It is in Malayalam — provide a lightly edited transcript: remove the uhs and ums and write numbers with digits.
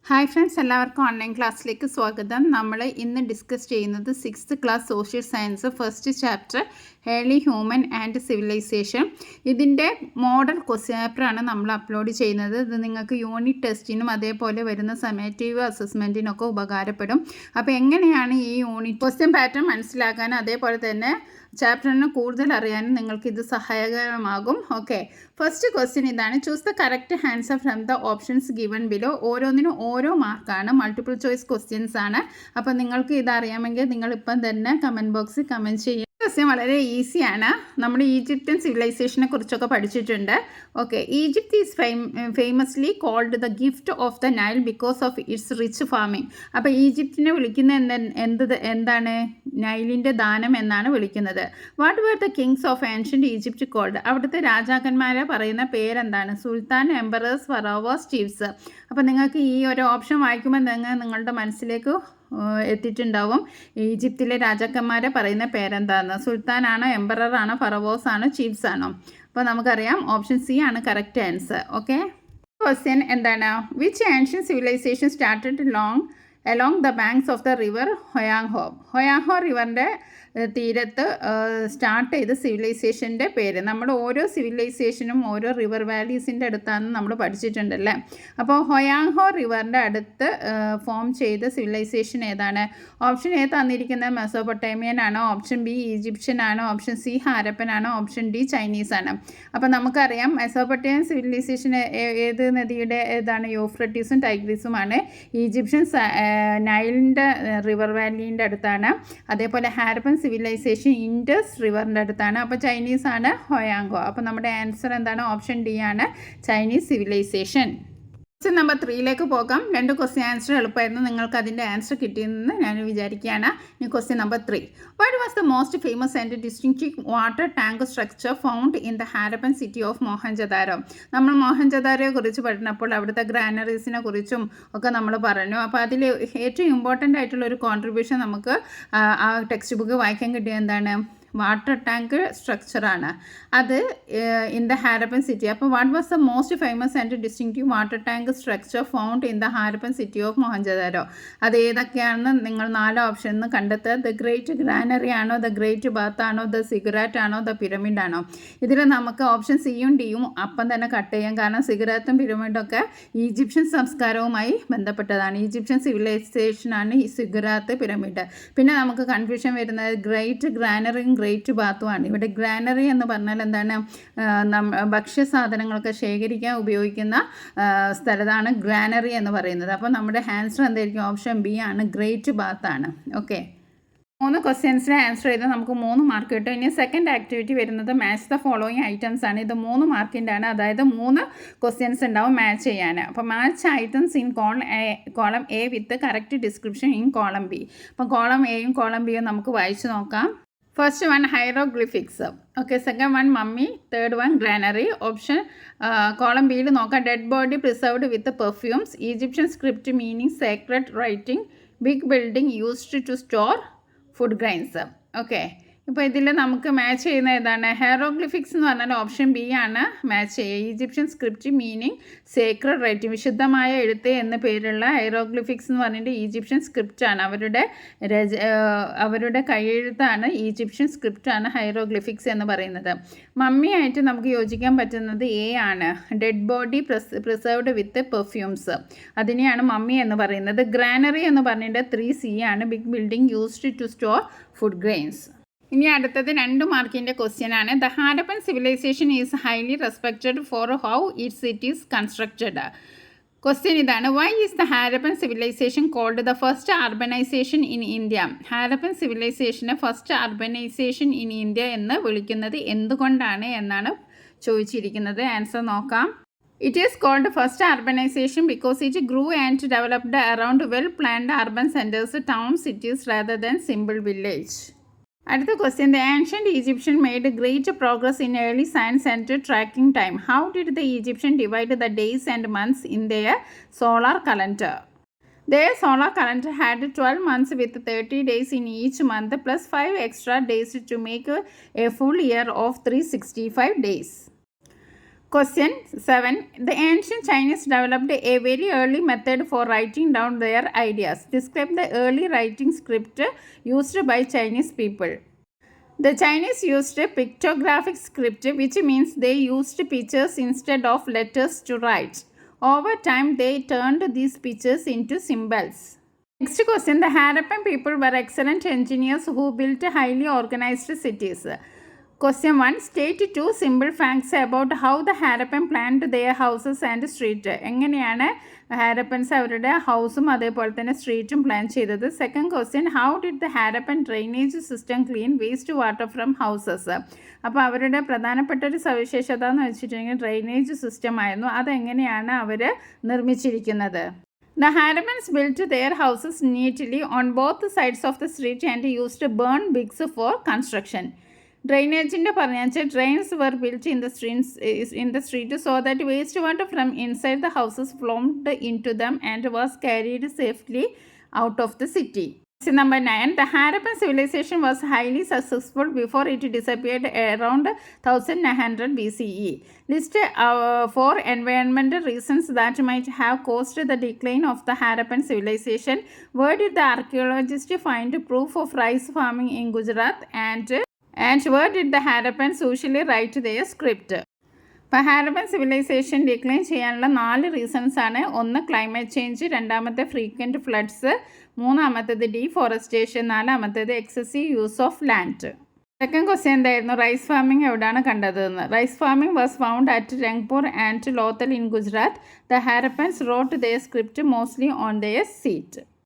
ഹായ് ഫ്രണ്ട്സ്, എല്ലാവർക്കും ഓൺലൈൻ ക്ലാസ്സിലേക്ക് സ്വാഗതം. നമ്മൾ ഇന്ന് ഡിസ്കസ് ചെയ്യുന്നത് 6th class social science first chapter early human and civilisation. ഇതിൻ്റെ മോഡൽ ക്വസ്റ്റ്യൻ പേപ്പറാണ് നമ്മൾ അപ്ലോഡ് ചെയ്യുന്നത്. ഇത് നിങ്ങൾക്ക് യൂണിറ്റ് ടെസ്റ്റിനും അതേപോലെ വരുന്ന സമ്മേറ്റീവ് അസസ്മെൻറ്റിനൊക്കെ ഉപകാരപ്പെടും. അപ്പോൾ എങ്ങനെയാണ് ഈ യൂണിറ്റ് ക്വസ്റ്റ്യൻ പാറ്റേൺ മനസ്സിലാക്കാനും അതേപോലെ തന്നെ ചാപ്റ്ററിന് കൂടുതൽ അറിയാനും നിങ്ങൾക്ക് ഇത് സഹായകരമാകും. ഓക്കെ, ഫസ്റ്റ് ക്വസ്റ്റ്യൻ ഇതാണ്. Choose the correct answer from the options given below. ഓരോന്നിനും ഓരോ മാർക്കാണ്, മൾട്ടിപ്പിൾ ചോയ്സ് ക്വസ്റ്റ്യൻസ് ആണ്. അപ്പോൾ നിങ്ങൾക്ക് ഇതറിയാമെങ്കിൽ നിങ്ങളിപ്പം തന്നെ കമൻറ്റ് ബോക്സിൽ കമൻറ്റ് ചെയ്യുക. ക്വസ്റ്റ്യൻ വളരെ ഈസിയാണ്. നമ്മൾ ഈജിപ്ഷ്യൻ സിവിലൈസേഷനെ കുറിച്ചൊക്കെ പഠിച്ചിട്ടുണ്ട്. Okay, Egypt is famously called the gift of the Nile because of its rich farming. അപ്പോൾ ഈജിപ്തിനെ വിളിക്കുന്ന എന്താണ്? നൈലിൻ്റെ ദാനം എന്നാണ് വിളിക്കുന്നത്. What were the kings of ancient Egypt called? അവിടുത്തെ രാജാക്കന്മാരെ പറയുന്ന പേരെന്താണ്? Sultan, emperors, pharaohs, chiefs. അപ്പോൾ നിങ്ങൾക്ക് ഈ ഒരു ഓപ്ഷൻ വായിക്കുമ്പോൾ നിങ്ങളുടെ മനസ്സിലേക്ക് എത്തിയിട്ടുണ്ടാവും ഈജിപ്തിലെ രാജാക്കന്മാരെ പറയുന്ന പേരെന്താന്ന്. സുൽത്താനാണോ, എംപററാണോ, ഫറവോസ് ആണോ, ചീഫ്സ് ആണോ? അപ്പോൾ നമുക്കറിയാം ഓപ്ഷൻ സി ആണ് കറക്റ്റ് ആൻസർ. ഓക്കെ, ക്വസ്റ്റ്യൻ എന്താണ്? Which ancient civilization started along the banks of the river Hwang Ho? Hwang Ho റിവറിൻ്റെ തീരത്ത് സ്റ്റാർട്ട് ചെയ്ത സിവിലൈസേഷൻ്റെ പേര്. നമ്മൾ ഓരോ സിവിലൈസേഷനും ഓരോ റിവർ വാലീസിൻ്റെ അടുത്താണെന്ന് നമ്മൾ പഠിച്ചിട്ടുണ്ടല്ലേ. അപ്പോൾ ഹൊയാങ്ഹോ റിവറിൻ്റെ അടുത്ത് ഫോം ചെയ്ത സിവിലൈസേഷൻ ഏതാണ്? ഓപ്ഷൻ എ തന്നിരിക്കുന്നത് മെസോപ്പൊട്ടേമിയൻ ആണോ, ഓപ്ഷൻ ബി ഈജിപ്ഷ്യൻ ആണോ, ഓപ്ഷൻ സി ഹാരപ്പൻ ആണോ, ഓപ്ഷൻ ഡി ചൈനീസ് ആണ്. അപ്പോൾ നമുക്കറിയാം മെസോപ്പൊട്ടേമിയൻ സിവിലൈസേഷൻ ഏത് നദിയുടെ ഏതാണ്? യൂഫ്രട്ടീസും ടൈഗ്രീസുമാണ്. ഈജിപ്ഷ്യൻ നൈലിൻ്റെ റിവർ വാലീൻ്റെ അടുത്താണ്. അതേപോലെ ഹാരപ്പൻ സിവിലൈസേഷൻ ഇൻഡസ് റിവറിൻ്റെ അടുത്താണ്. അപ്പോൾ ചൈനീസ് ആണ് ഹൊയാങ്ഹോ. അപ്പോൾ നമ്മുടെ ആൻസർ എന്താണ്? ഓപ്ഷൻ ഡി ആണ് ചൈനീസ് സിവിലൈസേഷൻ. ക്വസ്റ്റ്യൻ നമ്പർ 3ലേക്ക് പോകാം. 2 ക്വസ്റ്റ്യൻ ആൻസർ എളുപ്പമായിരുന്നു. നിങ്ങൾക്ക് അതിൻ്റെ ആൻസർ കിട്ടിയെന്ന് ഞാൻ വിചാരിക്കുകയാണ്. ഇനി question number 3. What was the most famous and distinctive water tank structure found in the Harappan city of Mohenjo-daro? നമ്മൾ മോഹൻജദാരോയെ കുറിച്ച് പഠിച്ചപ്പോൾ അവിടുത്തെ ഗ്രാനറീസിനെ കുറിച്ചും ഒക്കെ നമ്മൾ പറഞ്ഞു. അപ്പോൾ അതിൽ ഏറ്റവും ഇമ്പോർട്ടൻ്റ് ആയിട്ടുള്ള ഒരു കോൺട്രിബ്യൂഷൻ നമുക്ക് ആ ടെക്സ്റ്റ് ബുക്ക് വായിക്കാൻ കിട്ടിയ എന്താണ്? വാട്ടർ ടാങ്ക് സ്ട്രക്ചറാണ് അത് ഇൻ ദ ഹാരപ്പൻ സിറ്റി. അപ്പോൾ what was the most famous and distinctive water tank structure found in the Harappan city of Mohenjo-daro? അത് ഏതൊക്കെയാണെന്ന് നിങ്ങൾ 4 ഓപ്ഷൻ കണ്ടെത്തുക. ദ ഗ്രേറ്റ് ഗ്രാനറി ആണോ, ദ ഗ്രേറ്റ് ബാത്ത് ആണോ, ദ സിഗറാറ്റ് ആണോ, ദ പിരമിഡ് ആണോ? ഇതിൽ നമുക്ക് ഓപ്ഷൻ സിയും ഡിയും അപ്പം തന്നെ കട്ട് ചെയ്യാം. കാരണം സിഗറാറ്റും പിരമിഡൊക്കെ ഈജിപ്ഷ്യൻ സംസ്കാരവുമായി ബന്ധപ്പെട്ടതാണ്. ഈജിപ്ഷ്യൻ സിവിലൈസേഷനാണ് ഈ സിഗറാത്ത്, പിരമിഡ്. പിന്നെ നമുക്ക് കൺഫ്യൂഷൻ വരുന്നത് ഗ്രേറ്റ് ഗ്രാനറിയും ഗ്രേറ്റ് ബാത്തുമാണ്. ഇവിടെ ഗ്രാനറി എന്ന് പറഞ്ഞാൽ എന്താണ്? ഭക്ഷ്യസാധനങ്ങളൊക്കെ ശേഖരിക്കാൻ ഉപയോഗിക്കുന്ന സ്ഥലത്താണ് ഗ്രാനറി എന്ന് പറയുന്നത്. അപ്പോൾ നമ്മുടെ ആൻസർ എന്തായിരിക്കും? ഓപ്ഷൻ ബി ആണ്, ഗ്രേറ്റ് ബാത്താണ്. ഓക്കെ, 3 ക്വസ്റ്റ്യൻസിന് ആൻസർ ചെയ്ത് നമുക്ക് 3 മാർക്ക് കിട്ടും. ഇനി സെക്കൻഡ് ആക്ടിവിറ്റി വരുന്നത് മാച്ച് ദ ഫോളോയിങ് ഐറ്റംസ് ആണ്. ഇത് 3 മാർക്കിൻ്റെ ആണ്. അതായത് 3 ക്വസ്റ്റ്യൻസ് ഉണ്ടാവും മാച്ച് ചെയ്യാൻ. അപ്പോൾ match items in column A with correct description in column B. അപ്പോൾ കോളം എയും കോളം ബിയും നമുക്ക് വായിച്ച് നോക്കാം. First one hieroglyphics. Okay, second one mummy, third one granary. Option column ബിയിൽ നോക്കാം. Dead body preserved with perfumes, Egyptian script meaning sacred writing, big building used to store food grains. Okay, ഇപ്പോൾ ഇതിൽ നമുക്ക് മാച്ച് ചെയ്യുന്ന ഏതാണ്? ഹൈറോഗ്ലിഫിക്സ് എന്ന് പറഞ്ഞാൽ ഓപ്ഷൻ ബി ആണ് മാച്ച് ചെയ്യുക. Egyptian script meaning sacred writing, വിശുദ്ധമായ എഴുത്ത് എന്ന പേരുള്ള ഹൈറോഗ്ലിഫിക്സ് എന്ന് പറഞ്ഞിട്ട് ഈജിപ്ഷ്യൻ സ്ക്രിപ്റ്റാണ്. അവരുടെ കൈയെഴുത്താണ് ഈജിപ്ഷ്യൻ സ്ക്രിപ്റ്റാണ് ഹൈറോഗ്ലിഫിക്സ് എന്ന് പറയുന്നത്. മമ്മിയായിട്ട് നമുക്ക് യോജിക്കാൻ പറ്റുന്നത് എ ആണ്. Dead body preserved with perfumes, അതിനെയാണ് മമ്മി എന്ന് പറയുന്നത്. ഗ്രാനറി എന്ന് പറഞ്ഞിട്ട് 3C ആണ്. Big building used to store food grains. ഇനി അടുത്തത് 2 മാർക്കിൻ്റെ ക്വസ്റ്റ്യൻ ആണ്. The Harappan civilization is highly respected for how it is constructed. Question ഇതാണ്. Why is the Harappan civilization called the first urbanization in India? Harappan സിവിലൈസേഷനെ ഫസ്റ്റ് അർബനൈസേഷൻ ഇൻ ഇന്ത്യ എന്ന് വിളിക്കുന്നത് എന്തുകൊണ്ടാണ് എന്നാണ് ചോദിച്ചിരിക്കുന്നത്. ആൻസർ നോക്കാം. It is called first urbanization because it grew and developed around well-planned urban centers, towns, cities rather than simple village. അടുത്ത question. The ancient Egyptian made great progress in early science and tracking time. How did the Egyptian divide the days and months in there solar calendar? Their solar calendar had 12 months with 30 days in each month plus 5 extra days to make a full year of 365 days. Question 7. The ancient Chinese developed a very early method for writing down their ideas. Describe the early writing script used by Chinese people. The Chinese used a pictographic script, which means they used pictures instead of letters to write. Over time, they turned these pictures into symbols. Next question. The Harappan people were excellent engineers who built highly organized cities. Question 1. State 2 simple facts about how the Harappan planned their houses and street. എങ്ങനെയാണ് ഹാരപ്പൻസ് അവരുടെ ഹൗസും അതേപോലെ തന്നെ സ്ട്രീറ്റും പ്ലാൻ ചെയ്തത്? Second question. How did the Harappan drainage system clean waste water from houses? അപ്പോൾ അവരുടെ പ്രധാനപ്പെട്ട ഒരു സവിശേഷത എന്ന് വെച്ചിട്ടുണ്ടെങ്കിൽ ഡ്രെയിനേജ് സിസ്റ്റം ആയിരുന്നു. അതെങ്ങനെയാണ് അവർ നിർമ്മിച്ചിരിക്കുന്നത്? The Harappans built their houses neatly on both sides of the street and used burn bricks for construction. ഡ്രെയിനേജിൻ്റെ പറഞ്ഞാൽ drains were built in the street so that waste water from inside the houses flowed into them and was carried safely out of the city. Number 9. The Harappan civilization was highly successful before it disappeared around 1900 BCE. List 4 environmental reasons that might have caused the decline of the Harappan civilization. Where did the archaeologists find proof of rice farming in Gujarat? And where did the Harappans usually write their script? ഇപ്പോൾ ഹാരപ്പൻ സിവിലൈസേഷൻ ഡിക്ലൈൻ ചെയ്യാനുള്ള 4 റീസൺസ് ആണ്. ഒന്ന് ക്ലൈമറ്റ് ചേഞ്ച്, രണ്ടാമത്തെ ഫ്രീക്വൻറ്റ് ഫ്ലഡ്സ്, മൂന്നാമത്തേത് ഡീഫോറസ്റ്റേഷൻ, നാലാമത്തേത് excessive use of land. Second question എന്തായിരുന്നു? റൈസ് ഫാമിംഗ് എവിടെയാണ് കണ്ടതെന്ന്. Rice farming was found at Rangpur and Lothal in Gujarat. The Harappans wrote their script mostly on their seat.